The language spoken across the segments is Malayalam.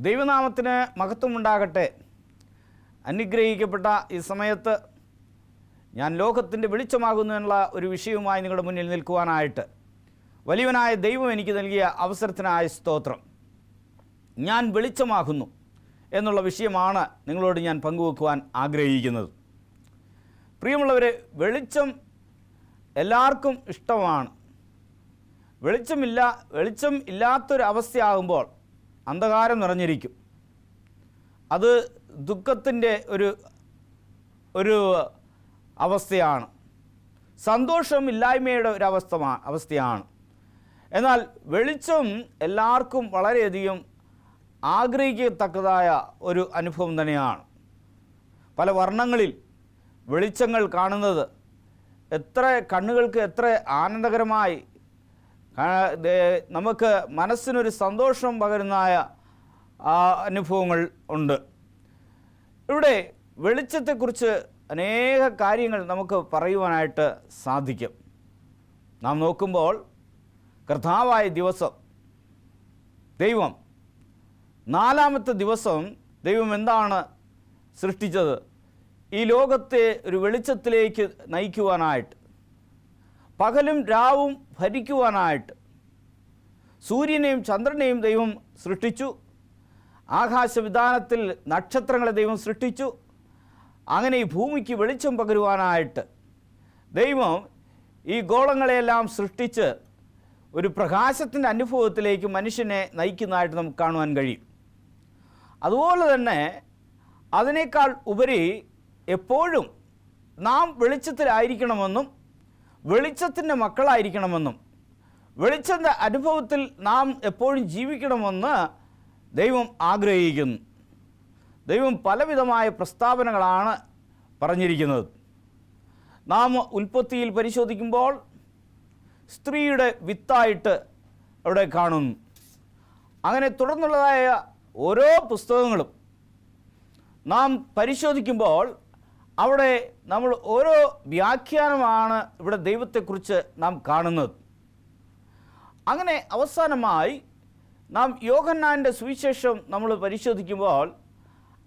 ദൈവനാമത്തിന് മഹത്വമുണ്ടാകട്ടെ. അനുഗ്രഹിക്കപ്പെട്ട ഈ സമയത്ത് ഞാൻ ലോകത്തിൻ്റെ വെളിച്ചമാകുന്നു എന്നുള്ള ഒരു വിഷയവുമായി നിങ്ങളുടെ മുന്നിൽ നിൽക്കുവാനായിട്ട് വലിയവനായ ദൈവം എനിക്ക് നൽകിയ അവസരത്തിനായ സ്തോത്രം. ഞാൻ വെളിച്ചമാകുന്നു എന്നുള്ള വിഷയമാണ് നിങ്ങളോട് ഞാൻ പങ്കുവെക്കുവാൻ ആഗ്രഹിക്കുന്നത്. പ്രിയമുള്ളവരെ, വെളിച്ചം എല്ലാവർക്കും ഇഷ്ടമാണ്. വെളിച്ചം ഇല്ലാത്തൊരവസ്ഥയാകുമ്പോൾ അന്ധകാരം നിറഞ്ഞിരിക്കും. അത് ദുഃഖത്തിൻ്റെ ഒരു അവസ്ഥയാണ്, സന്തോഷമില്ലായ്മയുടെ ഒരു അവസ്ഥയാണ്. എന്നാൽ വെളിച്ചം എല്ലാവർക്കും വളരെയധികം ആഗ്രഹിക്കത്തക്കതായ ഒരു അനുഭവം തന്നെയാണ്. പല വർണ്ണങ്ങളിൽ വെളിച്ചങ്ങൾ കാണുന്നത് കണ്ണുകൾക്ക് എത്ര ആനന്ദകരമായി നമുക്ക് മനസ്സിനൊരു സന്തോഷം പകരുന്നതായ അനുഭവങ്ങൾ ഉണ്ട്. ഇവിടെ വെളിച്ചത്തെക്കുറിച്ച് അനേക കാര്യങ്ങൾ നമുക്ക് പറയുവാനായിട്ട് സാധിക്കും. നാം നോക്കുമ്പോൾ കർത്താവായ ദിവസം ദൈവം നാലാമത്തെ ദിവസം ദൈവം എന്താണ് സൃഷ്ടിച്ചത്? ഈ ലോകത്തെ ഒരു വെളിച്ചത്തിലേക്ക് നയിക്കുവാനായിട്ട്, പകലും രാവും ഭരിക്കുവാനായിട്ട് സൂര്യനെയും ചന്ദ്രനെയും ദൈവം സൃഷ്ടിച്ചു. ആകാശവിധാനത്തിൽ നക്ഷത്രങ്ങളെ ദൈവം സൃഷ്ടിച്ചു. അങ്ങനെ ഈ ഭൂമിക്ക് വെളിച്ചം പകരുവാനായിട്ട് ദൈവം ഈ ഗോളങ്ങളെയെല്ലാം സൃഷ്ടിച്ച് ഒരു പ്രകാശത്തിൻ്റെ അനുഭവത്തിലേക്ക് മനുഷ്യനെ നയിക്കുന്നതായിട്ട് നമുക്ക് കാണുവാൻ കഴിയും. അതുപോലെ തന്നെ അതിനേക്കാൾ ഉപരി എപ്പോഴും നാം വെളിച്ചത്തിലായിരിക്കണമെന്നും വെളിച്ചത്തിൻ്റെ മക്കളായിരിക്കണമെന്നും വെളിച്ചത്തിൻ്റെ അനുഭവത്തിൽ നാം എപ്പോഴും ജീവിക്കണമെന്ന് ദൈവം ആഗ്രഹിക്കുന്നു. ദൈവം പലവിധമായ പ്രസ്താവനകളാണ് പറഞ്ഞിരിക്കുന്നത്. നാം ഉൽപ്പത്തിയിൽ പരിശോധിക്കുമ്പോൾ സ്ത്രീയുടെ വിത്തായിട്ട് അവിടെ കാണുന്നു. അങ്ങനെ തുടർന്നുള്ളതായ ഓരോ പുസ്തകങ്ങളും നാം പരിശോധിക്കുമ്പോൾ അവിടെ നമ്മൾ ഓരോ വ്യാഖ്യാനമാണ് ഇവിടെ ദൈവത്തെക്കുറിച്ച് നാം കാണുന്നത്. അങ്ങനെ അവസാനമായി നാം യോഹന്നാൻ്റെ സുവിശേഷം നമ്മൾ പരിശോധിക്കുമ്പോൾ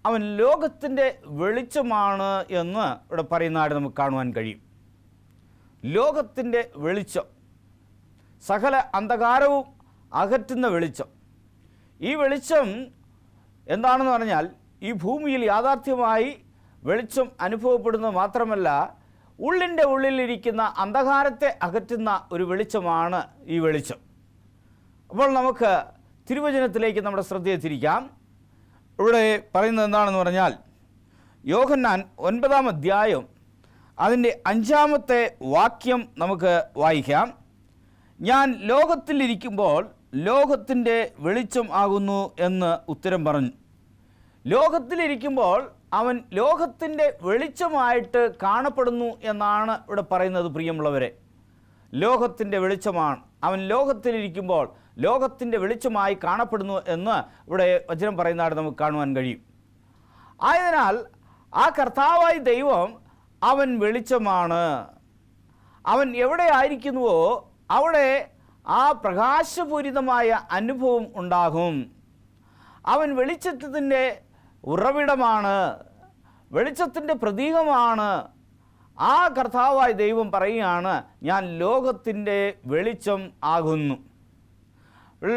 അവൻ ലോകത്തിൻ്റെ വെളിച്ചമാണ് എന്ന് ഇവിടെ പറയുന്നതായിട്ട് നമുക്ക് കാണുവാൻ കഴിയും. ലോകത്തിൻ്റെ വെളിച്ചം, സകല അന്ധകാരവും അകറ്റുന്ന വെളിച്ചം. ഈ വെളിച്ചം എന്താണെന്ന് പറഞ്ഞാൽ ഈ ഭൂമിയിൽ യാഥാർത്ഥ്യമായി വെളിച്ചം അനുഭവപ്പെടുന്നത് മാത്രമല്ല, ഉള്ളിൻ്റെ ഉള്ളിലിരിക്കുന്ന അന്ധകാരത്തെ അകറ്റുന്ന ഒരു വെളിച്ചമാണ് ഈ വെളിച്ചം. അപ്പോൾ നമുക്ക് തിരുവചനത്തിലേക്ക് നമ്മുടെ ശ്രദ്ധയെ തിരിക്കാം. ഇവിടെ പറയുന്നത് എന്താണെന്ന് പറഞ്ഞാൽ, യോഹന്നാൻ 9-ാം അധ്യായം അതിൻ്റെ 5-ാമത്തെ വാക്യം നമുക്ക് വായിക്കാം. ഞാൻ ലോകത്തിലിരിക്കുമ്പോൾ ലോകത്തിൻ്റെ വെളിച്ചം ആകുന്നു എന്ന് ഉത്തരം പറഞ്ഞു. ലോകത്തിലിരിക്കുമ്പോൾ അവൻ ലോകത്തിൻ്റെ വെളിച്ചമായിട്ട് കാണപ്പെടുന്നു എന്നാണ് ഇവിടെ പറയുന്നത്. പ്രിയമുള്ളവരെ, ലോകത്തിൻ്റെ വെളിച്ചമാണ് അവൻ. ലോകത്തിലിരിക്കുമ്പോൾ ലോകത്തിൻ്റെ വെളിച്ചമായി കാണപ്പെടുന്നു എന്ന് ഇവിടെ വചനം പറയുന്നതായിട്ട് നമുക്ക് കാണുവാൻ കഴിയും. ആയതിനാൽ ആ കർത്താവായ ദൈവം അവൻ വെളിച്ചമാണ്. അവൻ എവിടെ ആയിരിക്കുന്നുവോ അവിടെ ആ പ്രകാശപൂരിതമായ അനുഭവം ഉണ്ടാകും. അവൻ വെളിച്ചത്തിൻ്റെ ഉറവിടമാണ്, വെളിച്ചത്തിൻ്റെ പ്രതീകമാണ്. ആ കർത്താവായ ദൈവം പറയുകയാണ്, ഞാൻ ലോകത്തിൻ്റെ വെളിച്ചം ആകുന്നു.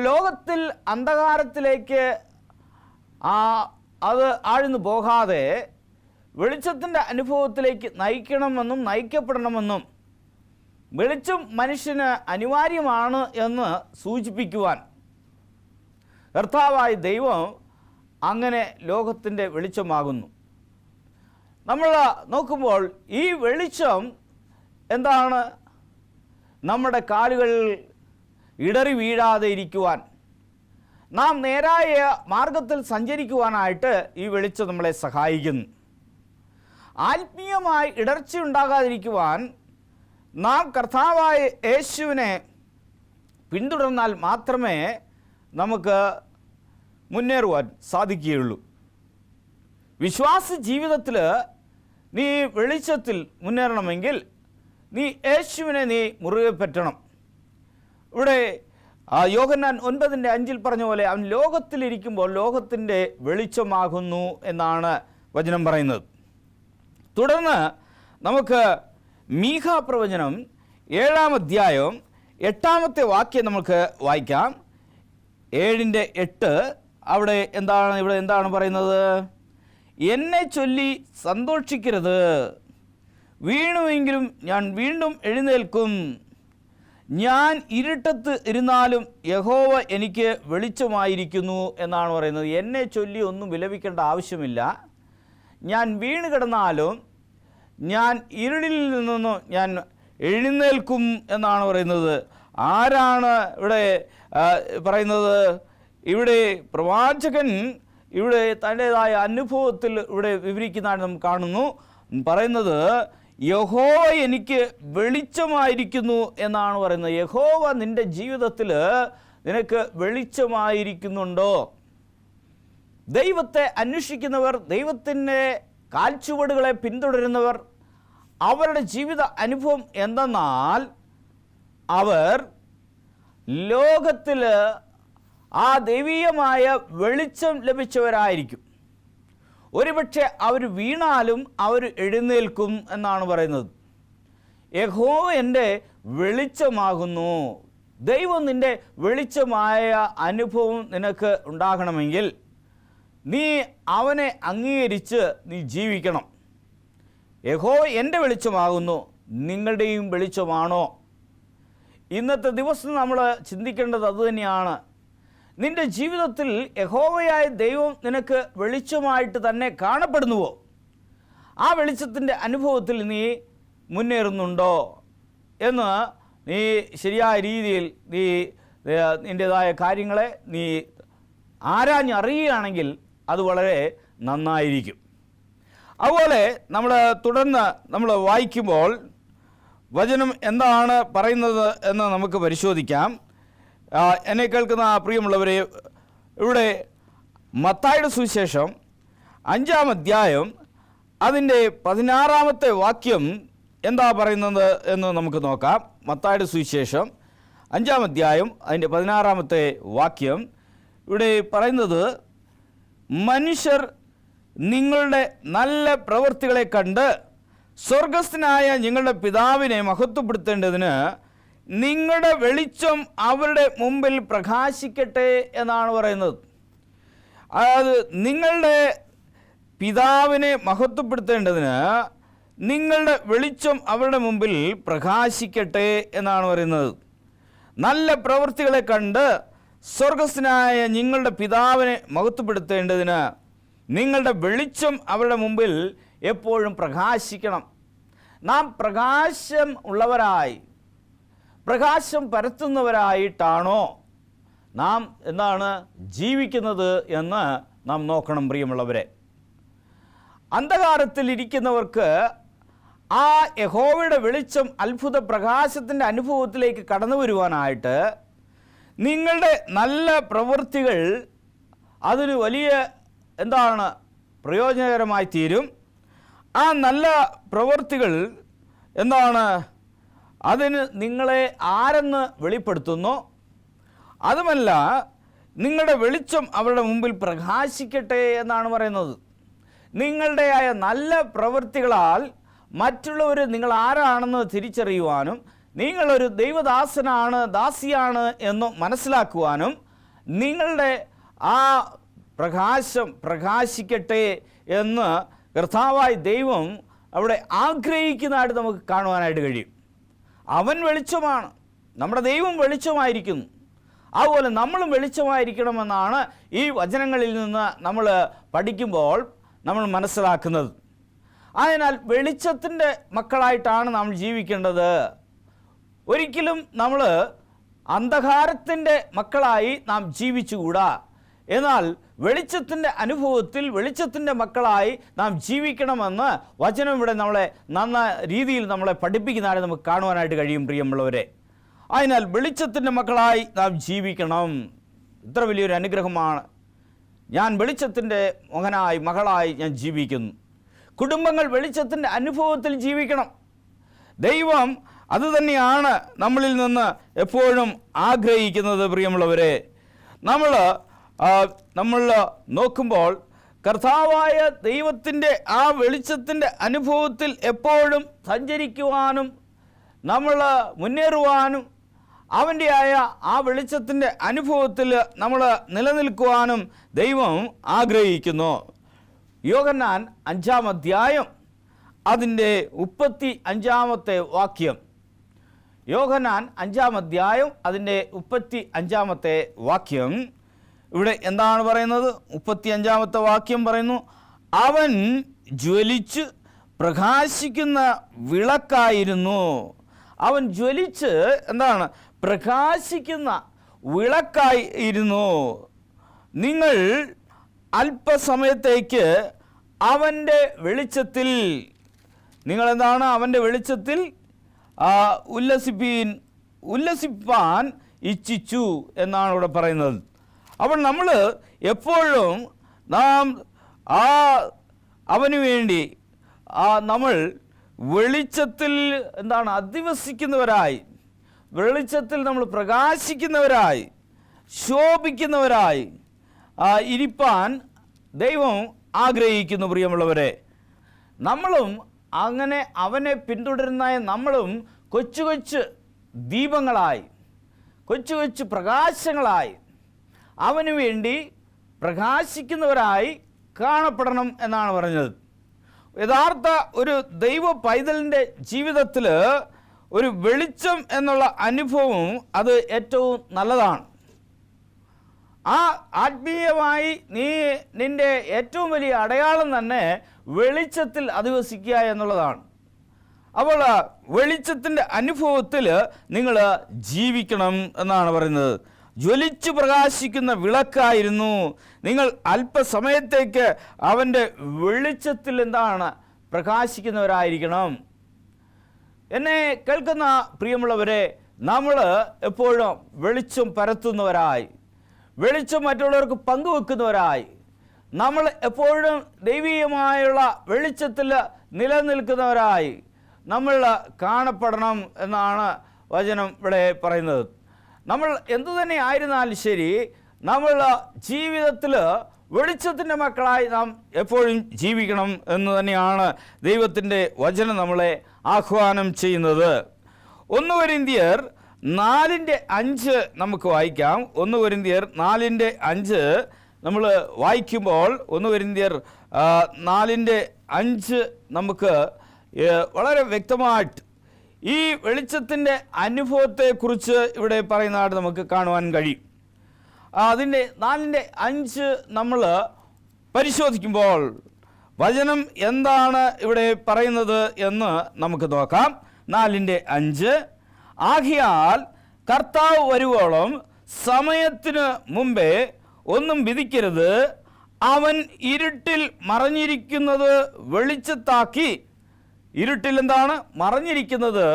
ലോകത്തിൽ അന്ധകാരത്തിലേക്ക് അത് ആഴ്ന്നു പോകാതെ വെളിച്ചത്തിൻ്റെ അനുഭവത്തിലേക്ക് നയിക്കണമെന്നും നയിക്കപ്പെടണമെന്നും വെളിച്ചം മനുഷ്യന് അനിവാര്യമാണ് എന്ന് സൂചിപ്പിക്കുവാൻ കർത്താവായ ദൈവം അങ്ങനെ ലോകത്തിൻ്റെ വെളിച്ചമാകുന്നു. നമ്മൾ നോക്കുമ്പോൾ ഈ വെളിച്ചം എന്താണ്? നമ്മുടെ കാലുകൾ ഇടറി വീഴാതെ ഇരിക്കുവാൻ, നാം നേരായ മാർഗത്തിൽ സഞ്ചരിക്കുവാനായിട്ട് ഈ വെളിച്ചം നമ്മളെ സഹായിക്കുന്നു. ആത്മീയമായി ഇടർച്ചയുണ്ടാകാതിരിക്കുവാൻ നാം കർത്താവായ യേശുവിനെ പിന്തുടർന്നാൽ മാത്രമേ നമുക്ക് മുന്നേറുവാൻ സാധിക്കുകയുള്ളൂ. വിശ്വാസ ജീവിതത്തിൽ നീ വെളിച്ചത്തിൽ മുന്നേറണമെങ്കിൽ നീ യേശുവിനെ നീ മുറുകെ പറ്റണം. ഇവിടെ യോഹന്നാൻ 9:5 പറഞ്ഞ പോലെ അവൻ ലോകത്തിലിരിക്കുമ്പോൾ ലോകത്തിൻ്റെ വെളിച്ചമാകുന്നു എന്നാണ് വചനം പറയുന്നത്. തുടർന്ന് നമുക്ക് മീഖാ പ്രവചനം 7-ാം അധ്യായം 8-ാമത്തെ വാക്യം നമുക്ക് വായിക്കാം. 7:8 അവിടെ എന്താണ് പറയുന്നത്? എന്നെ ചൊല്ലി സന്തോഷിക്കരുത്, വീണുവെങ്കിലും ഞാൻ വീണ്ടും എഴുന്നേൽക്കും. ഞാൻ ഇരുട്ടത്ത് ഇരുന്നാലും യഹോവ എനിക്ക് വെളിച്ചമായിരിക്കുന്നു എന്നാണ് പറയുന്നത്. എന്നെ ചൊല്ലി ഒന്നും വിലപിക്കേണ്ട ആവശ്യമില്ല. ഞാൻ വീണ് കിടന്നാലും ഞാൻ ഇരുളിൽ നിന്നും ഞാൻ എഴുന്നേൽക്കും എന്നാണ് പറയുന്നത്. ആരാണ് ഇവിടെ പറയുന്നത്? ഇവിടെ പ്രവാചകൻ ഇവിടെ തൻ്റേതായ അനുഭവത്തിൽ ഇവിടെ വിവരിക്കുന്നതായി നാം കാണുന്നു. പറയുന്നത് യഹോവ എനിക്ക് വെളിച്ചമായിരിക്കുന്നു എന്നാണ് പറയുന്നത്. യഹോവ നിൻ്റെ ജീവിതത്തിൽ നിനക്ക് വെളിച്ചമായിരിക്കുന്നുണ്ടോ? ദൈവത്തെ അന്വേഷിക്കുന്നവർ, ദൈവത്തിൻ്റെ കാൽച്ചുവടുകളെ പിന്തുടരുന്നവർ, അവരുടെ ജീവിത അനുഭവം എന്തെന്നാൽ അവർ ലോകത്തിൽ ആ ദൈവീയമായ വെളിച്ചം ലഭിച്ചവരായിരിക്കും. ഒരുപക്ഷെ അവർ വീണാലും അവർ എഴുന്നേൽക്കും എന്നാണ് പറയുന്നത്. യഹോവ എൻ്റെ വെളിച്ചമാകുന്നു. ദൈവം നിൻ്റെ വെളിച്ചമായ അനുഭവം നിനക്ക് ഉണ്ടാകണമെങ്കിൽ നീ അവനെ അംഗീകരിച്ച് നീ ജീവിക്കണം. യഹോവ എൻ്റെ വെളിച്ചമാകുന്നു, നിങ്ങളുടെയും വെളിച്ചമാണോ? ഇന്നത്തെ ദിവസം നമ്മൾ ചിന്തിക്കേണ്ടത് അതുതന്നെയാണ്. നിൻ്റെ ജീവിതത്തിൽ യഹോവയായ ദൈവം നിനക്ക് വെളിച്ചമായിട്ട് തന്നെ കാണപ്പെടുന്നുവോ? ആ വെളിച്ചത്തിൻ്റെ അനുഭവത്തിൽ നീ മുന്നേറുന്നുണ്ടോ എന്ന് നീ ശരിയായ രീതിയിൽ നിൻ്റേതായ കാര്യങ്ങളെ നീ ആരാഞ്ഞറിയുകയാണെങ്കിൽ അത് വളരെ നന്നായിരിക്കും. അതുപോലെ തുടർന്ന് നമ്മൾ വായിക്കുമ്പോൾ വചനം എന്താണ് പറയുന്നത് എന്ന് നമുക്ക് പരിശോധിക്കാം. എന്നെ കേൾക്കുന്ന പ്രിയമുള്ളവരെ, ഇവിടെ മത്തായിയുടെ സുവിശേഷം 5-ാം അധ്യായം അതിൻ്റെ 16-ാമത്തെ വാക്യം എന്താ പറയുന്നത് എന്ന് നമുക്ക് നോക്കാം. മത്തായിയുടെ സുവിശേഷം 5-ാം അധ്യായം അതിൻ്റെ 16-ാമത്തെ വാക്യം ഇവിടെ പറയുന്നത്, മനുഷ്യർ നിങ്ങളുടെ നല്ല പ്രവൃത്തികളെ കണ്ട് സ്വർഗസ്ഥനായ നിങ്ങളുടെ പിതാവിനെ മഹത്വപ്പെടുത്തേണ്ടതിന് നിങ്ങളുടെ വെളിച്ചം അവരുടെ മുമ്പിൽ പ്രകാശിക്കട്ടെ എന്നാണ് പറയുന്നത്. അതായത് നിങ്ങളുടെ പിതാവിനെ മഹത്വപ്പെടുത്തേണ്ടതിന് നിങ്ങളുടെ വെളിച്ചം അവരുടെ മുമ്പിൽ പ്രകാശിക്കട്ടെ എന്നാണ് പറയുന്നത്. നല്ല പ്രവൃത്തികളെ കണ്ട് സ്വർഗസ്ഥനായ നിങ്ങളുടെ പിതാവിനെ മഹത്വപ്പെടുത്തേണ്ടതിന് നിങ്ങളുടെ വെളിച്ചം അവരുടെ മുമ്പിൽ എപ്പോഴും പ്രകാശിക്കണം. നാം പ്രകാശം ഉള്ളവരായി, പ്രകാശം പരത്തുന്നവരായിട്ടാണോ നാം ജീവിക്കുന്നത് എന്ന് നാം നോക്കണം പ്രിയമുള്ളവരെ. അന്ധകാരത്തിൽ ഇരിക്കുന്നവർക്ക് ആ യഹോവയുടെ വെളിച്ചം അത്ഭുത പ്രകാശത്തിൻ്റെ അനുഭവത്തിലേക്ക് കടന്നു വരുവാനായിട്ട് നിങ്ങളുടെ നല്ല പ്രവൃത്തികൾ അതിന് വലിയ പ്രയോജനകരമായി തീരും. ആ നല്ല പ്രവൃത്തികൾ അതിന് നിങ്ങളെ ആരെന്ന് വെളിപ്പെടുത്തുന്നു. അതുമല്ല, നിങ്ങളുടെ വെളിച്ചം അവരുടെ മുമ്പിൽ പ്രകാശിക്കട്ടെ എന്നാണ് പറയുന്നത്. നിങ്ങളുടെയായ നല്ല പ്രവൃത്തികളാൽ മറ്റുള്ളവർ നിങ്ങൾ ആരാണെന്ന് തിരിച്ചറിയുവാനും നിങ്ങളൊരു ദൈവദാസനാണ്, ദാസിയാണ് എന്ന് മനസ്സിലാക്കുവാനും നിങ്ങളുടെ ആ പ്രകാശം പ്രകാശിക്കട്ടെ എന്ന് കർത്താവായ ദൈവം അവിടെ ആഗ്രഹിക്കുന്നതായിട്ട് നമുക്ക് കാണുവാനായിട്ട് കഴിയും. അവൻ വെളിച്ചമാണ്, നമ്മുടെ ദൈവം വെളിച്ചമായിരിക്കുന്നു. അതുപോലെ നമ്മളും വെളിച്ചമായിരിക്കണമെന്നാണ് ഈ വചനങ്ങളിൽ നിന്ന് നമ്മൾ പഠിക്കുമ്പോൾ നമ്മൾ മനസ്സിലാക്കുന്നത്. അതിനാൽ വെളിച്ചത്തിൻ്റെ മക്കളായിട്ടാണ് നാം ജീവിക്കേണ്ടത്. ഒരിക്കലും നമ്മൾ അന്ധകാരത്തിൻ്റെ മക്കളായി നാം ജീവിച്ചുകൂടാ. എന്നാൽ വെളിച്ചത്തിൻ്റെ അനുഭവത്തിൽ വെളിച്ചത്തിൻ്റെ മക്കളായി നാം ജീവിക്കണമെന്ന് വചനം ഇവിടെ നല്ല രീതിയിൽ നമ്മളെ പഠിപ്പിക്കുന്നതായി നമുക്ക് കാണുവാനായിട്ട് കഴിയും പ്രിയമുള്ളവരെ. അതിനാൽ വെളിച്ചത്തിൻ്റെ മക്കളായി നാം ജീവിക്കണം. ഇത്ര വലിയൊരു അനുഗ്രഹമാണ്. ഞാൻ വെളിച്ചത്തിൻ്റെ മകനായി മകളായി ഞാൻ ജീവിക്കുന്നു. കുടുംബങ്ങൾ വെളിച്ചത്തിൻ്റെ അനുഭവത്തിൽ ജീവിക്കണം. ദൈവം അതുതന്നെയാണ് നമ്മളിൽ നിന്ന് എപ്പോഴും ആഗ്രഹിക്കുന്നത്. പ്രിയമുള്ളവരെ, നമ്മൾ നോക്കുമ്പോൾ കർത്താവായ ദൈവത്തിൻ്റെ ആ വെളിച്ചത്തിൻ്റെ അനുഭവത്തിൽ എപ്പോഴും സഞ്ചരിക്കുവാനും നമ്മൾ മുന്നേറുവാനും അവൻ്റെ ആ വെളിച്ചത്തിൻ്റെ അനുഭവത്തിൽ നമ്മൾ നിലനിൽക്കുവാനും ദൈവം ആഗ്രഹിക്കുന്നു. യോഹന്നാൻ 5-ാം അധ്യായം അതിൻ്റെ 35-ാമത്തെ വാക്യം. യോഹന്നാൻ 5-ാം അധ്യായം അതിൻ്റെ 35-ാമത്തെ വാക്യം. ഇവിടെ എന്താണ് പറയുന്നത്? 35-ാമത്തെ വാക്യം പറയുന്നു, അവൻ ജ്വലിച്ച് പ്രകാശിക്കുന്ന വിളക്കായിരുന്നു. അവൻ ജ്വലിച്ച് എന്താണ്? പ്രകാശിക്കുന്ന വിളക്കായിരുന്നു. നിങ്ങൾ അല്പസമയത്തേക്ക് അവൻ്റെ വെളിച്ചത്തിൽ, നിങ്ങളെന്താണ്? അവൻ്റെ വെളിച്ചത്തിൽ ഉല്ലസിപ്പാൻ ഇച്ഛിച്ചു എന്നാണ് ഇവിടെ പറയുന്നത്. അപ്പോൾ നമ്മൾ എപ്പോഴും അവന് വേണ്ടി നമ്മൾ വെളിച്ചത്തിൽ എന്താണ്? അധിവസിക്കുന്നവരായി, വെളിച്ചത്തിൽ നമ്മൾ പ്രകാശിക്കുന്നവരായി, ശോഭിക്കുന്നവരായി ഇരിപ്പാൻ ദൈവം ആഗ്രഹിക്കുന്നു. പ്രിയമുള്ളവരെ, നമ്മളും അങ്ങനെ അവനെ പിന്തുടരുന്ന നമ്മളും കൊച്ചു കൊച്ചു ദീപങ്ങളായി, കൊച്ചു കൊച്ചു പ്രകാശങ്ങളായി അവന് വേണ്ടി പ്രകാശിക്കുന്നവരായി കാണപ്പെടണം എന്നാണ് പറഞ്ഞത്. യഥാർത്ഥ ഒരു ദൈവ പൈതലിൻ്റെ ജീവിതത്തിൽ ഒരു വെളിച്ചം എന്നുള്ള അനുഭവം അത് ഏറ്റവും നല്ലതാണ്. ആത്മീയമായി നിൻ്റെ ഏറ്റവും വലിയ അടയാളം തന്നെ വെളിച്ചത്തിൽ അധിവസിക്കുക എന്നുള്ളതാണ്. അപ്പോൾ വെളിച്ചത്തിൻ്റെ അനുഭവത്തിൽ നിങ്ങൾ ജീവിക്കണം എന്നാണ് പറയുന്നത്. ജ്വലിച്ചു പ്രകാശിക്കുന്ന വിളക്കായിരുന്നു. നിങ്ങൾ അല്പസമയത്തേക്ക് അവൻ്റെ വെളിച്ചത്തിൽ എന്താണ്? പ്രകാശിക്കുന്നവരായിരിക്കണം. എന്നെ കേൾക്കുന്ന പ്രിയമുള്ളവരെ, നമ്മൾ എപ്പോഴും വെളിച്ചം പരത്തുന്നവരായി, വെളിച്ചം മറ്റുള്ളവർക്ക് പങ്കുവെക്കുന്നവരായി, നമ്മൾ എപ്പോഴും ദൈവീയമായുള്ള വെളിച്ചത്തിൽ നിലനിൽക്കുന്നവരായി നമ്മൾ കാണപ്പെടണം എന്നാണ് വചനം ഇവിടെ പറയുന്നത്. നമ്മൾ എന്തു തന്നെ ആയിരുന്നാലും ശരി, നമ്മൾ ജീവിതത്തിൽ വെളിച്ചത്തിൻ്റെ മക്കളായി നാം എപ്പോഴും ജീവിക്കണം എന്ന് തന്നെയാണ് ദൈവത്തിൻ്റെ വചനം നമ്മളെ ആഹ്വാനം ചെയ്യുന്നത്. 1 കൊരിന്ത്യർ 4:5 നമുക്ക് വായിക്കാം. 1 കൊരിന്ത്യർ 4:5 നമ്മൾ വായിക്കുമ്പോൾ 1 കൊരിന്ത്യർ 4:5 നമുക്ക് വളരെ വ്യക്തമായിട്ട് ഈ വെളിച്ചത്തിൻ്റെ അനുഭവത്തെക്കുറിച്ച് ഇവിടെ പറയുന്നതായിട്ട് നമുക്ക് കാണുവാൻ കഴിയും. അതിൻ്റെ 4:5 നമ്മൾ പരിശോധിക്കുമ്പോൾ വചനം എന്താണ് ഇവിടെ പറയുന്നത് എന്ന് നമുക്ക് നോക്കാം. 4:5 ആകയാൽ കർത്താവ് വരുവോളം സമയത്തിന് മുമ്പേ ഒന്നും വിധിക്കരുത്. അവൻ ഇരുട്ടിൽ മറഞ്ഞിരിക്കുന്നത് വെളിച്ചത്താക്കി, ഇരുട്ടിൽ എന്താണ് മറഞ്ഞിരിക്കുന്നത്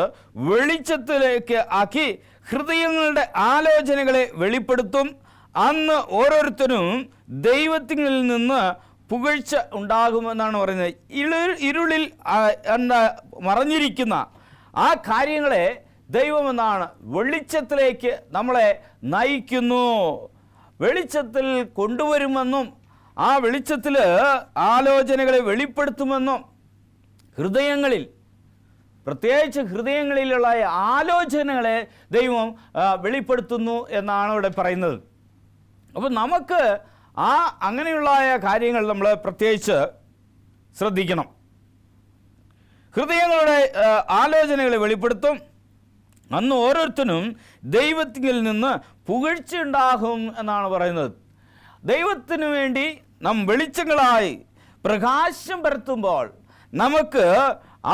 വെളിച്ചത്തിലേക്ക് ആക്കി ഹൃദയങ്ങളുടെ ആലോചനകളെ വെളിപ്പെടുത്തും. അന്ന് ഓരോരുത്തരും ദൈവത്തിൽ നിന്ന് പുകഴ്ച ഉണ്ടാകുമെന്നാണ് പറയുന്നത്. ഇരുളിൽ മറഞ്ഞിരിക്കുന്ന ആ കാര്യങ്ങളെ ദൈവമെന്നാണ് വെളിച്ചത്തിലേക്ക് നമ്മളെ നയിക്കുന്നു, വെളിച്ചത്തിൽ കൊണ്ടുവരുമെന്നും ആ വെളിച്ചത്തിൽ ആലോചനകളെ വെളിപ്പെടുത്തുമെന്നും ഹൃദയങ്ങളിൽ, പ്രത്യേകിച്ച് ഹൃദയങ്ങളിലുള്ള ആലോചനകളെ ദൈവം വെളിപ്പെടുത്തുന്നു എന്നാണ് ഇവിടെ പറയുന്നത്. അപ്പോൾ നമുക്ക് അങ്ങനെയുള്ള കാര്യങ്ങൾ നമ്മൾ പ്രത്യേകിച്ച് ശ്രദ്ധിക്കണം. ഹൃദയങ്ങളുടെ ആലോചനകളെ വെളിപ്പെടുത്തും. അന്ന് ഓരോരുത്തരും ദൈവത്തിൽ നിന്ന് പുകഴ്ച ഉണ്ടാകും എന്നാണ് പറയുന്നത്. ദൈവത്തിനു വേണ്ടി നാം വെളിച്ചങ്ങളായി പ്രകാശം പരത്തുമ്പോൾ നമുക്ക്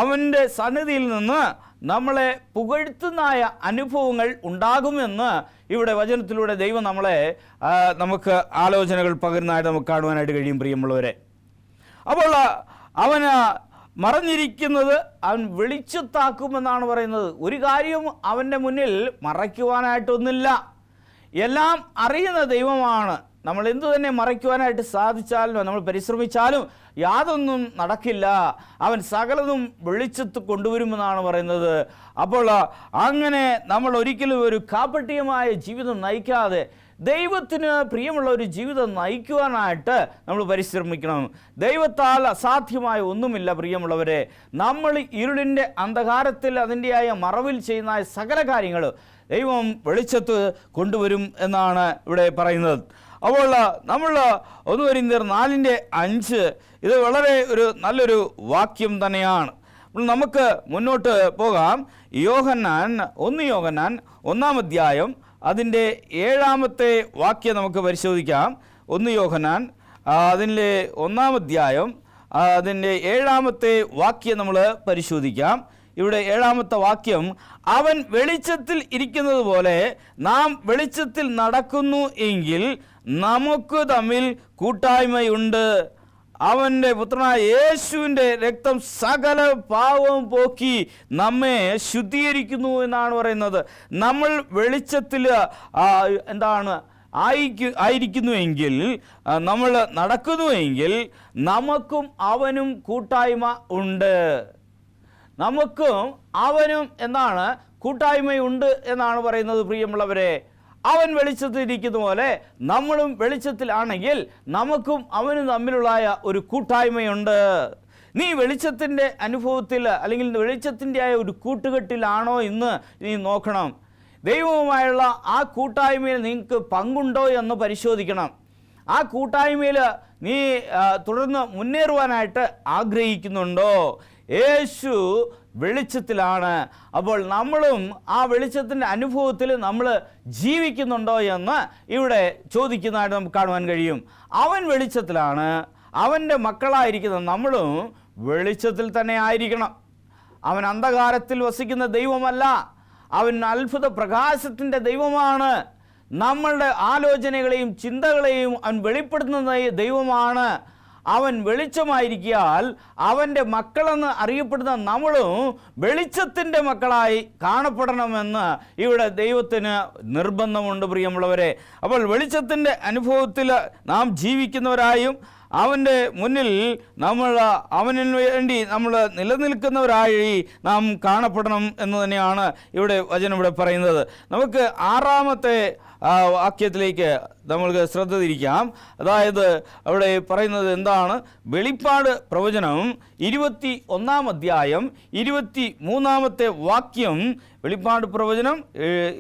അവൻ്റെ സന്നിധിയിൽ നിന്ന് നമ്മളെ പുകഴ്ത്തുന്നായ അനുഭവങ്ങൾ ഉണ്ടാകുമെന്ന് ഇവിടെ വചനത്തിലൂടെ ദൈവം നമുക്ക് ആലോചനകൾ പകരുന്നതായിട്ട് നമുക്ക് കാണുവാനായിട്ട് കഴിയും. പ്രിയമുള്ളവരെ, അപ്പോൾ അവന് മറഞ്ഞിരിക്കുന്നത് അവൻ വെളിച്ചത്താക്കുമെന്നാണ് പറയുന്നത്. ഒരു കാര്യവും അവൻ്റെ മുന്നിൽ മറയ്ക്കുവാനായിട്ടൊന്നുമില്ല. എല്ലാം അറിയുന്ന ദൈവമാണ് നമ്മൾ എന്തു തന്നെ മറയ്ക്കുവാനായിട്ട് സാധിച്ചാലും നമ്മൾ പരിശ്രമിച്ചാലും യാതൊന്നും നടക്കില്ല. അവൻ സകലതും വെളിച്ചത്ത് കൊണ്ടുവരുമെന്നാണ് പറയുന്നത്. അപ്പോൾ അങ്ങനെ നമ്മൾ ഒരിക്കലും ഒരു കാപട്യമായ ജീവിതം നയിക്കാതെ ദൈവത്തിന് പ്രിയമുള്ള ഒരു ജീവിതം നയിക്കുവാനായിട്ട് നമ്മൾ പരിശ്രമിക്കണം. ദൈവത്താൽ അസാധ്യമായ ഒന്നുമില്ല പ്രിയമുള്ളവരെ. നമ്മൾ ഇരുളിൻ്റെ അന്ധകാരത്തിൽ അതിൻ്റെയായ മറവിൽ ചെയ്യുന്ന സകല കാര്യങ്ങൾ ദൈവം വെളിച്ചത്ത് കൊണ്ടുവരും എന്നാണ് ഇവിടെ പറയുന്നത്. അപ്പോൾ നമ്മൾ 1 കൊരിന്ത്യർ 4:5 ഇത് വളരെ ഒരു നല്ലൊരു വാക്യം തന്നെയാണ്. നമുക്ക് മുന്നോട്ട് പോകാം. 1 യോഹന്നാൻ 1-ാം അധ്യായം അതിൻ്റെ 7-ാമത്തെ വാക്യം നമുക്ക് പരിശോധിക്കാം. 1 യോഹന്നാൻ അതിൻ്റെ 1-ാം അധ്യായം അതിൻ്റെ 7-ാമത്തെ വാക്യം നമ്മൾ പരിശോധിക്കാം. ഇവിടെ 7-ാമത്തെ വാക്യം, അവൻ വെളിച്ചത്തിൽ ഇരിക്കുന്നത് പോലെ നാം വെളിച്ചത്തിൽ നടക്കുന്നു എങ്കിൽ നമുക്ക് തമ്മിൽ കൂട്ടായ്മയുണ്ട്. അവൻ്റെ പുത്രനായ യേശുവിൻ്റെ രക്തം സകല പാവവും പോക്കി നമ്മെ ശുദ്ധീകരിക്കുന്നു എന്നാണ് പറയുന്നത്. നമ്മൾ വെളിച്ചത്തിൽ ആയിരിക്കുന്നുവെങ്കിൽ, നമ്മൾ നടക്കുന്നുവെങ്കിൽ നമുക്കും അവനും കൂട്ടായ്മ ഉണ്ട്. നമുക്കും അവനും എന്നാണ് കൂട്ടായ്മയുണ്ട് എന്നാണ് പറയുന്നത് പ്രിയമുള്ളവരെ. അവൻ വെളിച്ചത്തിൽ ഇരിക്കുന്ന പോലെ നമ്മളും വെളിച്ചത്തിലാണെങ്കിൽ നമുക്കും അവനും തമ്മിലുള്ള ഒരു കൂട്ടായ്മയുണ്ട്. നീ വെളിച്ചത്തിൻ്റെ അനുഭവത്തിൽ അല്ലെങ്കിൽ വെളിച്ചത്തിൻ്റെ ആയ ഒരു കൂട്ടുകെട്ടിലാണോ ഇന്ന് നീ നോക്കണം. ദൈവവുമായുള്ള ആ കൂട്ടായ്മയിൽ നിങ്ങൾക്ക് പങ്കുണ്ടോ എന്ന് പരിശോധിക്കണം. ആ കൂട്ടായ്മയിൽ നീ തുടർന്ന് മുന്നേറുവാനായിട്ട് ആഗ്രഹിക്കുന്നുണ്ടോ? യേശു വെളിച്ചത്തിലാണ്. അപ്പോൾ നമ്മളും ആ വെളിച്ചത്തിൻ്റെ അനുഭവത്തിൽ നമ്മൾ ജീവിക്കുന്നുണ്ടോ എന്ന് ഇവിടെ ചോദിക്കുന്നതായിട്ട് നമുക്ക് കാണുവാൻ കഴിയും. അവൻ വെളിച്ചത്തിലാണ്. അവൻ്റെ മക്കളായിരിക്കുന്ന നമ്മളും വെളിച്ചത്തിൽ തന്നെ ആയിരിക്കണം. അവൻ അന്ധകാരത്തിൽ വസിക്കുന്ന ദൈവമല്ല, അവൻ അത്ഭുത പ്രകാശത്തിൻ്റെ ദൈവമാണ്. നമ്മളുടെ ആലോചനകളെയും ചിന്തകളെയും അവൻ വെളിപ്പെടുത്തുന്ന ദൈവമാണ്. അവൻ വെളിച്ചമായിരിക്കാൽ അവൻ്റെ മക്കളെന്ന് അറിയപ്പെടുന്ന നമ്മളും വെളിച്ചത്തിൻ്റെ മക്കളായി കാണപ്പെടണമെന്ന് ഇവിടെ ദൈവത്തിന് നിർബന്ധമുണ്ട് പ്രിയമുള്ളവരെ. അപ്പോൾ വെളിച്ചത്തിൻ്റെ അനുഭവത്തിൽ നാം ജീവിക്കുന്നവരായും അവൻ്റെ മുന്നിൽ അവന് വേണ്ടി നമ്മൾ നിലനിൽക്കുന്നവരായി നാം കാണപ്പെടണം എന്ന് തന്നെയാണ് ഇവിടെ വചനം ഇവിടെ പറയുന്നത്. നമുക്ക് 6-ാമത്തെ വാക്യത്തിലേക്ക് നമ്മൾക്ക് ശ്രദ്ധ തിരിക്കാം. അതായത് അവിടെ പറയുന്നത് എന്താണ്? വെളിപ്പാട് പ്രവചനം 21-ാം അധ്യായം 23-ാമത്തെ വാക്യം. വെളിപ്പാട് പ്രവചനം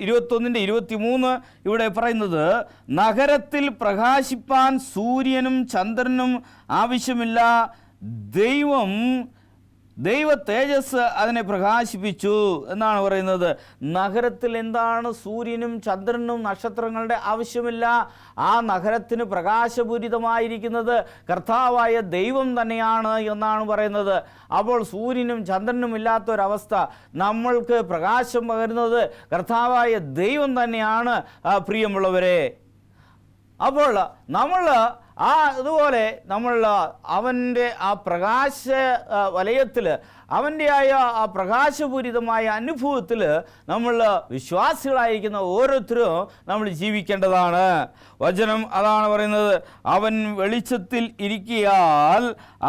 21-23 ഇവിടെ പറയുന്നത്, നഗരത്തിൽ പ്രകാശിപ്പാൻ സൂര്യനും ചന്ദ്രനും ആവശ്യമില്ല, ദൈവ തേജസ് അതിനെ പ്രകാശിപ്പിച്ചു എന്നാണ് പറയുന്നത്. നഗരത്തിൽ എന്താണ്? സൂര്യനും ചന്ദ്രനും നക്ഷത്രങ്ങളുടെ ആവശ്യമില്ല. ആ നഗരത്തിന് പ്രകാശപൂരിതമായിരിക്കുന്നത് കർത്താവായ ദൈവം തന്നെയാണ് എന്നാണ് പറയുന്നത്. അപ്പോൾ സൂര്യനും ചന്ദ്രനും ഇല്ലാത്തൊരവസ്ഥ, നമ്മൾക്ക് പ്രകാശം പകരുന്നത് കർത്താവായ ദൈവം തന്നെയാണ് പ്രിയമുള്ളവരെ. അപ്പോൾ നമ്മൾ അതുപോലെ നമ്മൾ അവൻ്റെ ആ പ്രകാശ വലയത്തിൽ, അവൻ്റെ ആ പ്രകാശപൂരിതമായ അനുഭവത്തിൽ നമ്മൾ വിശ്വാസികളായിരിക്കുന്ന ഓരോരുത്തരും നമ്മൾ ജീവിക്കേണ്ടതാണ്. വചനം അതാണ് പറയുന്നത്, അവൻ വെളിച്ചത്തിൽ ഇരിക്കിയാൽ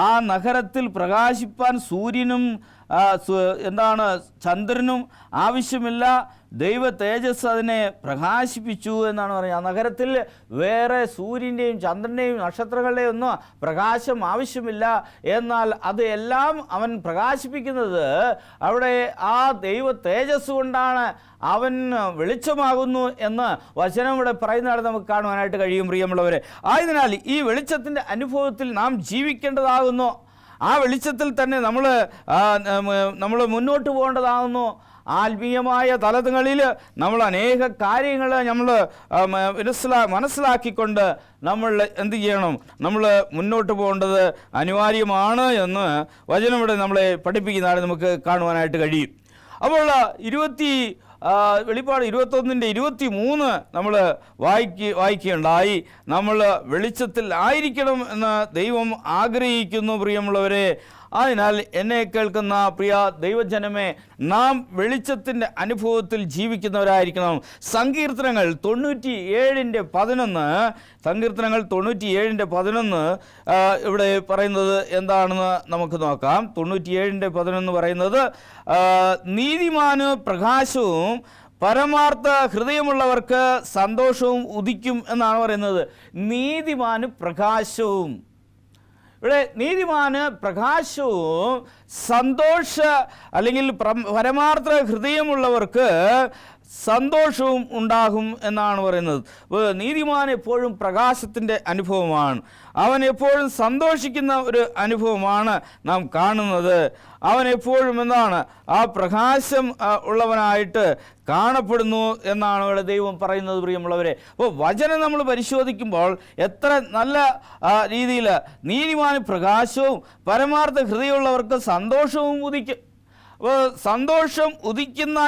ആ നഗരത്തിൽ പ്രകാശിപ്പാൻ സൂര്യനും ചന്ദ്രനും ആവശ്യമില്ല, ദൈവ തേജസ് അതിനെ പ്രകാശിപ്പിച്ചു എന്നാണ് പറയുന്നത്. ആ നഗരത്തിൽ വേറെ സൂര്യൻ്റെയും ചന്ദ്രൻ്റെയും നക്ഷത്രങ്ങളുടെയും ഒന്നും പ്രകാശം ആവശ്യമില്ല. എന്നാൽ അത് എല്ലാം അവൻ പ്രകാശിപ്പിക്കുന്നത് അവിടെ ആ ദൈവ തേജസ് കൊണ്ടാണ്. അവൻ വെളിച്ചമാകുന്നു എന്ന് വചനം ഇവിടെ പറയുന്നതാണ് നമുക്ക് കാണുവാനായിട്ട് കഴിയും പ്രിയമുള്ളവരെ. ആയതിനാൽ ഈ വെളിച്ചത്തിൻ്റെ അനുഭവത്തിൽ നാം ജീവിക്കേണ്ടതാകുന്നു. ആ വെളിച്ചത്തിൽ തന്നെ നമ്മൾ മുന്നോട്ട് പോകേണ്ടതാകുന്നു. ആത്മീയമായ തലങ്ങളിൽ നമ്മൾ അനേക കാര്യങ്ങൾ നമ്മൾ മനസ്സിലാക്കിക്കൊണ്ട് നമ്മൾ എന്ത് ചെയ്യണം? നമ്മൾ മുന്നോട്ട് പോകേണ്ടത് അനിവാര്യമാണ് എന്ന് വചനം ഇവിടെ നമ്മളെ പഠിപ്പിക്കുന്നതാണ് നമുക്ക് കാണുവാനായിട്ട് കഴിയും. അപ്പോൾ വെളിപ്പാട് 21-23 നമ്മൾ വായിക്കുകയുണ്ടായി. നമ്മൾ വെളിച്ചത്തിൽ ആയിരിക്കണം എന്ന് ദൈവം ആഗ്രഹിക്കുന്നു പ്രിയമുള്ളവരെ. അതിനാൽ എന്നെ കേൾക്കുന്ന പ്രിയ ദൈവജനമേ, നാം വെളിച്ചത്തിൻ്റെ അനുഭവത്തിൽ ജീവിക്കുന്നവരായിരിക്കണം. സങ്കീർത്തനങ്ങൾ 97:11 ഇവിടെ പറയുന്നത് എന്താണെന്ന് നമുക്ക് നോക്കാം. 97:11 പറയുന്നത്, നീതിമാന് പ്രകാശവും പരമാർത്ഥ ഹൃദയമുള്ളവർക്ക് സന്തോഷവും ഉദിക്കും എന്നാണ് പറയുന്നത്. നീതിമാന് പ്രകാശവും, ഇവിടെ നീതിമാന് പ്രകാശവും അല്ലെങ്കിൽ പരമാർത്ഥ ഹൃദയമുള്ളവർക്ക് സന്തോഷവും ഉണ്ടാകും എന്നാണ് പറയുന്നത്. നീതിമാൻ എപ്പോഴും പ്രകാശത്തിൻ്റെ അനുഭവമാണ്. അവൻ എപ്പോഴും സന്തോഷിക്കുന്ന ഒരു അനുഭവമാണ് നാം കാണുന്നത്. അവൻ എപ്പോഴും എന്താണ്, ആ പ്രകാശം ഉള്ളവനായിട്ട് കാണപ്പെടുന്നു എന്നാണ് ഇവിടെ ദൈവം പറയുന്നത്. പ്രിയമുള്ളവരെ, അപ്പോൾ വചനം നമ്മൾ പരിശോധിക്കുമ്പോൾ എത്ര നല്ല രീതിയിൽ നീതിമാന് പ്രകാശവും പരമാർത്ഥ ഹൃദയമുള്ളവർക്ക് സന്തോഷവും ഉദിക്കും. അപ്പോൾ സന്തോഷം ഉദിക്കുന്ന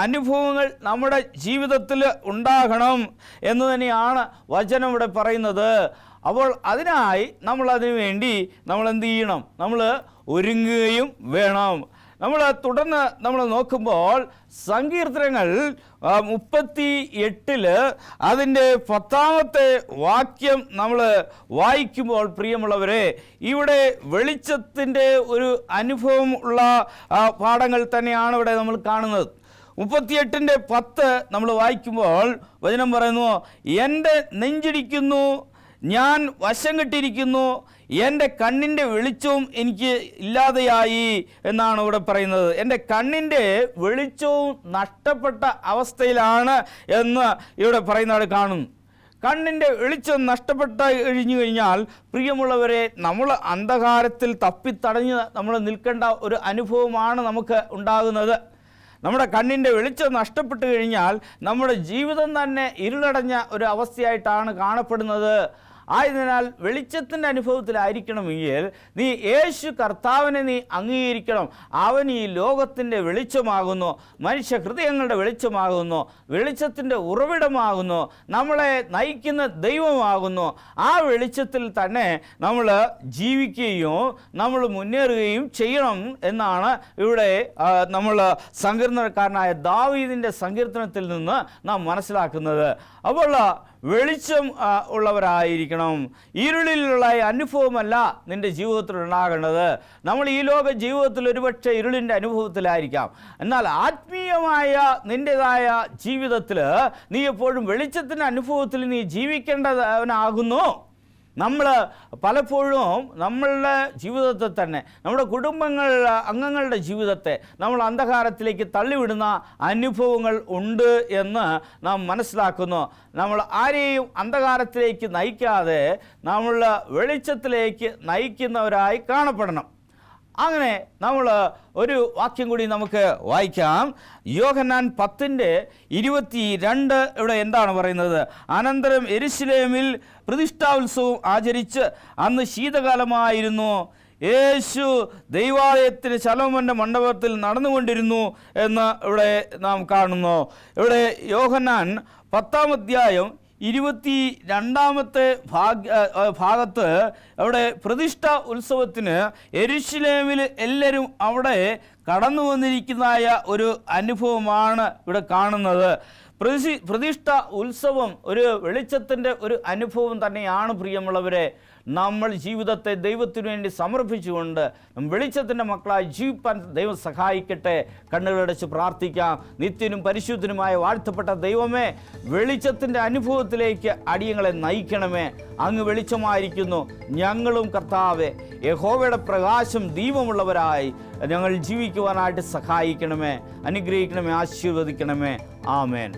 അനുഭവങ്ങൾ നമ്മുടെ ജീവിതത്തിൽ ഉണ്ടാകണം എന്ന് തന്നെയാണ് വചനം ഇവിടെ പറയുന്നത്. അപ്പോൾ അതിനായി നമ്മളതിനു വേണ്ടി നമ്മൾ എന്ത് ചെയ്യണം? നമ്മൾ ഒരുങ്ങുകയും വേണം. തുടർന്ന് നമ്മൾ നോക്കുമ്പോൾ സങ്കീർത്തനങ്ങൾ 38 അതിൻ്റെ 10-ാമത്തെ വാക്യം നമ്മൾ വായിക്കുമ്പോൾ, പ്രിയമുള്ളവരെ, ഇവിടെ വെളിച്ചത്തിൻ്റെ ഒരു അനുഭവം ഉള്ള പാഠങ്ങൾ തന്നെയാണ് ഇവിടെ നമ്മൾ കാണുന്നത്. 38:10 നമ്മൾ വായിക്കുമ്പോൾ വചനം പറയുന്നു, എൻ്റെ നെഞ്ചിടിക്കുന്നു, ഞാൻ വശം കെട്ടിരിക്കുന്നു, എൻ്റെ കണ്ണിൻ്റെ വെളിച്ചവും എനിക്ക് ഇല്ലാതെയായി എന്നാണ് ഇവിടെ പറയുന്നത്. എൻ്റെ കണ്ണിൻ്റെ വെളിച്ചവും നഷ്ടപ്പെട്ട അവസ്ഥയിലാണ് എന്ന് ഇവിടെ പറയുന്നത് കാണുന്നു. കണ്ണിൻ്റെ വെളിച്ചം നഷ്ടപ്പെട്ട കഴിഞ്ഞാൽ പ്രിയമുള്ളവരെ, നമ്മൾ അന്ധകാരത്തിൽ തപ്പിത്തടഞ്ഞ് നമ്മൾ നിൽക്കേണ്ട ഒരു അനുഭവമാണ് നമുക്ക് ഉണ്ടാകുന്നത്. നമ്മുടെ കണ്ണിൻ്റെ വെളിച്ചം നഷ്ടപ്പെട്ട് കഴിഞ്ഞാൽ നമ്മുടെ ജീവിതം തന്നെ ഇരുളടഞ്ഞ ഒരു അവസ്ഥയായിട്ടാണ് കാണപ്പെടുന്നത്. ആയതിനാൽ വെളിച്ചത്തിൻ്റെ അനുഭവത്തിലായിരിക്കണമെങ്കിൽ നീ യേശു കർത്താവിനെ നീ അംഗീകരിക്കണം. അവൻ ഈ ലോകത്തിൻ്റെ വെളിച്ചമാകുന്നു, മനുഷ്യ ഹൃദയങ്ങളുടെ വെളിച്ചമാകുന്നു, വെളിച്ചത്തിൻ്റെ ഉറവിടമാകുന്നു, നമ്മളെ നയിക്കുന്ന ദൈവമാകുന്നു. ആ വെളിച്ചത്തിൽ തന്നെ നമ്മൾ ജീവിക്കുകയും നമ്മൾ മുന്നേറുകയും ചെയ്യണം എന്നാണ് ഇവിടെ നമ്മൾ സങ്കീർത്തനക്കാരനായ ദാവീദിൻ്റെ സങ്കീർത്തനത്തിൽ നിന്ന് നാം മനസ്സിലാക്കുന്നത്. അപ്പോൾ വെളിച്ചം ഉള്ളവരായിരിക്കണം. ഇരുളിലുള്ള അനുഭവമല്ല നിൻ്റെ ജീവിതത്തിൽ ഉണ്ടാകേണ്ടത്. നമ്മൾ ഈ ലോക ജീവിതത്തിൽ ഒരുപക്ഷെ ഇരുളിൻ്റെ അനുഭവത്തിലായിരിക്കാം. എന്നാൽ ആത്മീയമായ നിൻ്റെതായ ജീവിതത്തിൽ നീ എപ്പോഴും വെളിച്ചത്തിൻ്റെ അനുഭവത്തിൽ നീ ജീവിക്കേണ്ടവനാകുന്നു. നമ്മൾ പലപ്പോഴും നമ്മളുടെ ജീവിതത്തെ തന്നെ, നമ്മുടെ അംഗങ്ങളുടെ ജീവിതത്തെ നമ്മൾ അന്ധകാരത്തിലേക്ക് തള്ളിവിടുന്ന അനുഭവങ്ങൾ ഉണ്ട് എന്ന് നാം മനസ്സിലാക്കുന്നു. നമ്മൾ ആരെയും അന്ധകാരത്തിലേക്ക് നയിക്കാതെ നമ്മൾ വെളിച്ചത്തിലേക്ക് നയിക്കുന്നവരായി കാണപ്പെടണം. അങ്ങനെ നമ്മൾ ഒരു വാക്യം കൂടി നമുക്ക് വായിക്കാം. യോഹന്നാൻ 10:22 ഇവിടെ എന്താണ് പറയുന്നത്? അനന്തരം യെരൂശലേമിൽ പ്രതിഷ്ഠാത്സവം ആചരിച്ച് അന്ന് ശീതകാലമായിരുന്നു. യേശു ദൈവാലയത്തിന് ശലോമോന്റെ മണ്ഡപത്തിൽ നടന്നുകൊണ്ടിരുന്നു എന്ന് ഇവിടെ നാം കാണുന്നു. ഇവിടെ യോഹന്നാൻ 10-ാം 22-ാമത്തെ ഭാഗത്ത് അവിടെ പ്രതിഷ്ഠ ഉത്സവത്തിന് യെരൂശലേമിൽ എല്ലാവരും അവിടെ കടന്നു വന്നിരിക്കുന്നതായ ഒരു അനുഭവമാണ് ഇവിടെ കാണുന്നത്. പ്രതിഷ്ഠ ഉത്സവം ഒരു വെളിച്ചത്തിൻ്റെ ഒരു അനുഭവം തന്നെയാണ്. പ്രിയമുള്ളവരെ, നമ്മൾ ജീവിതത്തെ ദൈവത്തിനു വേണ്ടി സമർപ്പിച്ചുകൊണ്ട് വെളിച്ചത്തിൻ്റെ മക്കളായി ജീവിപ്പാൻ ദൈവം സഹായിക്കട്ടെ. കണ്ണുകളടച്ച് പ്രാർത്ഥിക്കാം. നിത്യനും പരിശുദ്ധനുമായ വാഴ്ത്തപ്പെട്ട ദൈവമേ, വെളിച്ചത്തിൻ്റെ അനുഭവത്തിലേക്ക് അടിയങ്ങളെ നയിക്കണമേ. അങ്ങ് വെളിച്ചമായിരിക്കുന്നു. ഞങ്ങളും കർത്താവേ, യഹോവയുടെ പ്രകാശം ദീപമുള്ളവരായി ഞങ്ങൾ ജീവിക്കുവാനായിട്ട് സഹായിക്കണമേ, അനുഗ്രഹിക്കണമേ, ആശീർവദിക്കണമേ. ആമേൻ.